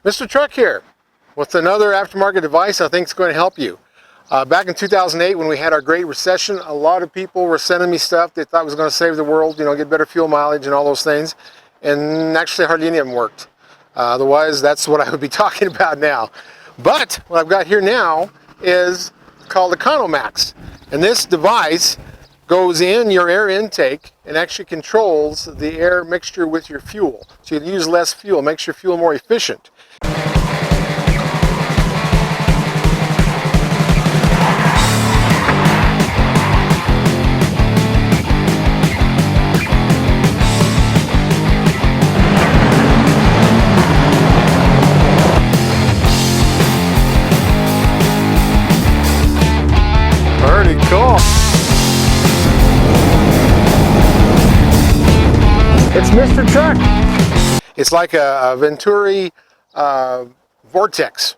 MrTruck here with another aftermarket device I think is going to help you. Back in 2008 when we had our Great Recession, a lot of people were sending me stuff they thought was going to save the world, get better fuel mileage and all those things, and actually hardly any of them worked. Otherwise, that's what I would be talking about now. But what I've got here now is called EconoMaxx, and this device goes in your air intake and actually controls the air mixture with your fuel. So you use less fuel, makes your fuel more efficient. Pretty cool. It's MrTruck. It's like a Venturi vortex,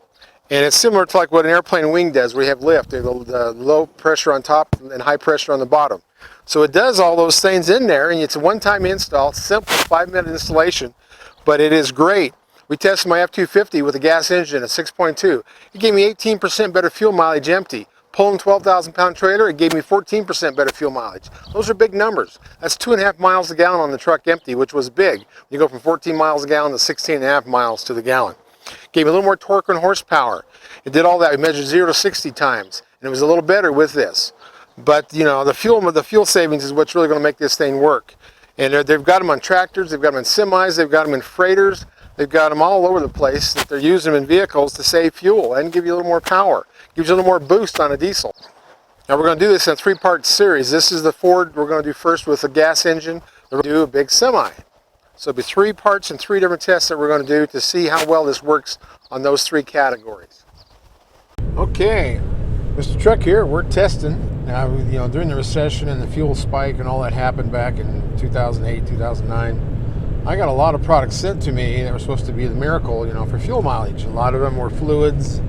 and it's similar to like what an airplane wing does, where you have lift, the low pressure on top and high pressure on the bottom. So it does all those things in there, and it's a one-time install, simple 5-minute installation, but it is great. We tested my F-250 with a gas engine at 6.2. It gave me 18% better fuel mileage empty. Pulling 12,000-pound trailer, it gave me 14% better fuel mileage. Those are big numbers. That's 2.5 miles a gallon on the truck empty, which was big. You go from 14 miles a gallon to 16.5 miles to the gallon. Gave me a little more torque and horsepower. It did all that. We measured 0 to 60 times, and it was a little better with this. But the fuel savings is what's really going to make this thing work. And they've got them on tractors, they've got them in semis, they've got them in freighters, they've got them all over the place that they're using them in vehicles to save fuel and give you a little more power. Gives you a little more boost on a diesel. Now we're going to do this in a 3-part series. This is the Ford we're going to do first with a gas engine. We're going to do a big semi. So it'll be 3 parts and 3 different tests that we're going to do to see how well this works on those 3 categories. Okay, MrTruck here. We're testing. Now, during the recession and the fuel spike and all that happened back in 2008, 2009, I got a lot of products sent to me that were supposed to be the miracle, for fuel mileage. A lot of them were fluids,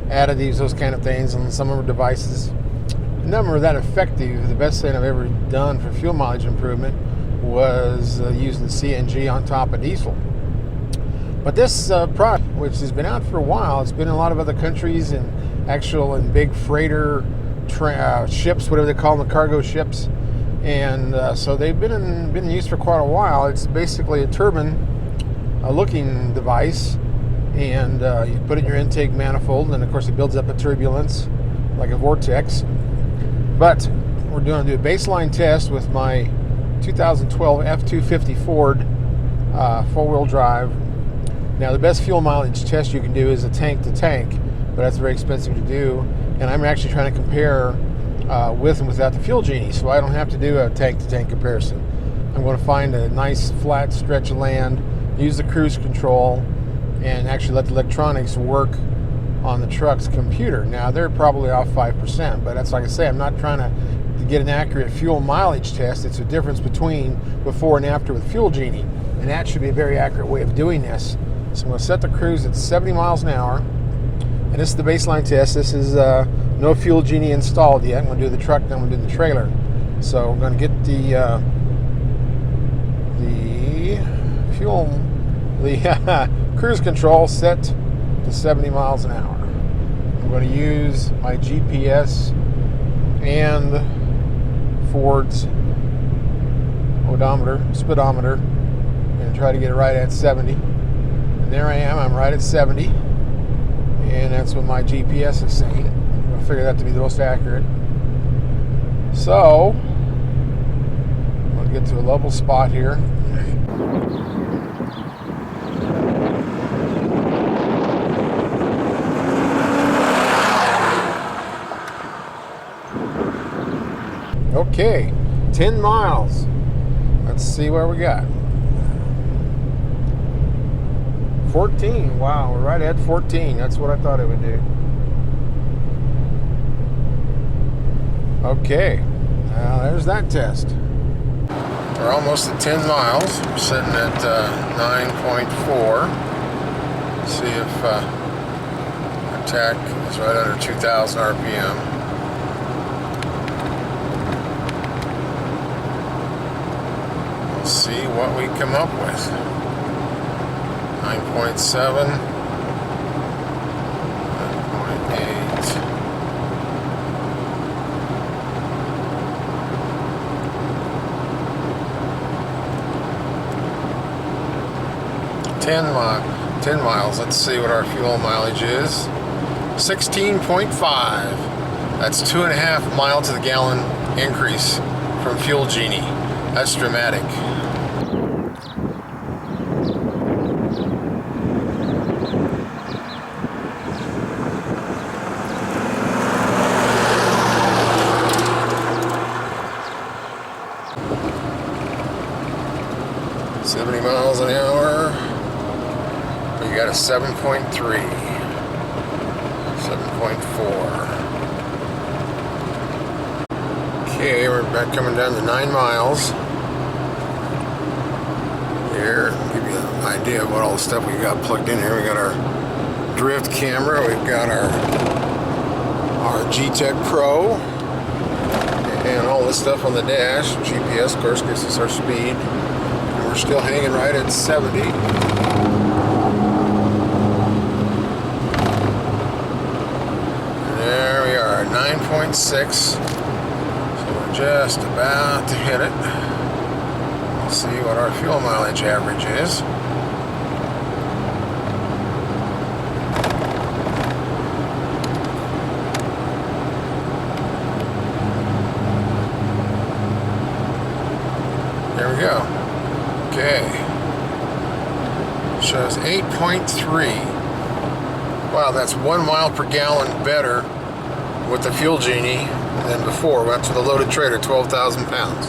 additives, those kind of things, and some of them were devices. None of them were that effective. The best thing I've ever done for fuel mileage improvement was using CNG on top of diesel. But this product, which has been out for a while, it's been in a lot of other countries and in big freighter ships, whatever they call them, the cargo ships. And so they've been in use for quite a while. It's basically a turbine looking device, and you put it in your intake manifold, and of course it builds up a turbulence like a vortex. But we're going to do a baseline test with my 2012 F-250 Ford 4-wheel drive. Now the best fuel mileage test you can do is a tank to tank, but that's very expensive to do, and I'm actually trying to compare with and without the Fuel Genie, so I don't have to do a tank to tank comparison. I'm going to find a nice flat stretch of land, use the cruise control, and actually let the electronics work on the truck's computer. Now they're probably off 5%, but that's like I say, I'm not trying to get an accurate fuel mileage test. It's a difference between before and after with Fuel Genie, and that should be a very accurate way of doing this. So I'm going to set the cruise at 70 miles an hour, and this is the baseline test. This is no Fuel Genie installed yet. I'm going to do the truck, then I'm going to do the trailer. So I'm going to get the cruise control set to 70 miles an hour. I'm going to use my GPS and Ford's speedometer, and try to get it right at 70. And there I am, I'm right at 70. And that's what my GPS is saying. I figure that to be the most accurate. So, I'm going to get to a level spot here. Okay, 10 miles. Let's see where we got. 14. Wow, we're right at 14. That's what I thought it would do. Okay, now there's that test. We're almost at 10 miles. We're sitting at 9.4. Let's see if our tach is right under 2,000 RPM. Let's see what we come up with. 9.7. 10 miles. Let's see what our fuel mileage is. 16.5. That's 2.5 miles to the gallon increase from Fuel Genie. That's dramatic. Miles an hour. We got a 7.3, 7.4. Okay, we're back coming down to 9 miles. Here, give you an idea of what all the stuff we got plugged in here. We got our drift camera. We've got our G-Tech Pro, and all this stuff on the dash. GPS, of course, gives us our speed. We're still hanging right at 70. There we are, 9.6. So we're just about to hit it. Let's see what our fuel mileage average is. There we go. Okay, shows 8.3. Wow, that's 1 mile per gallon better with the Fuel Genie than before. That's with a loaded trailer, 12,000 pounds.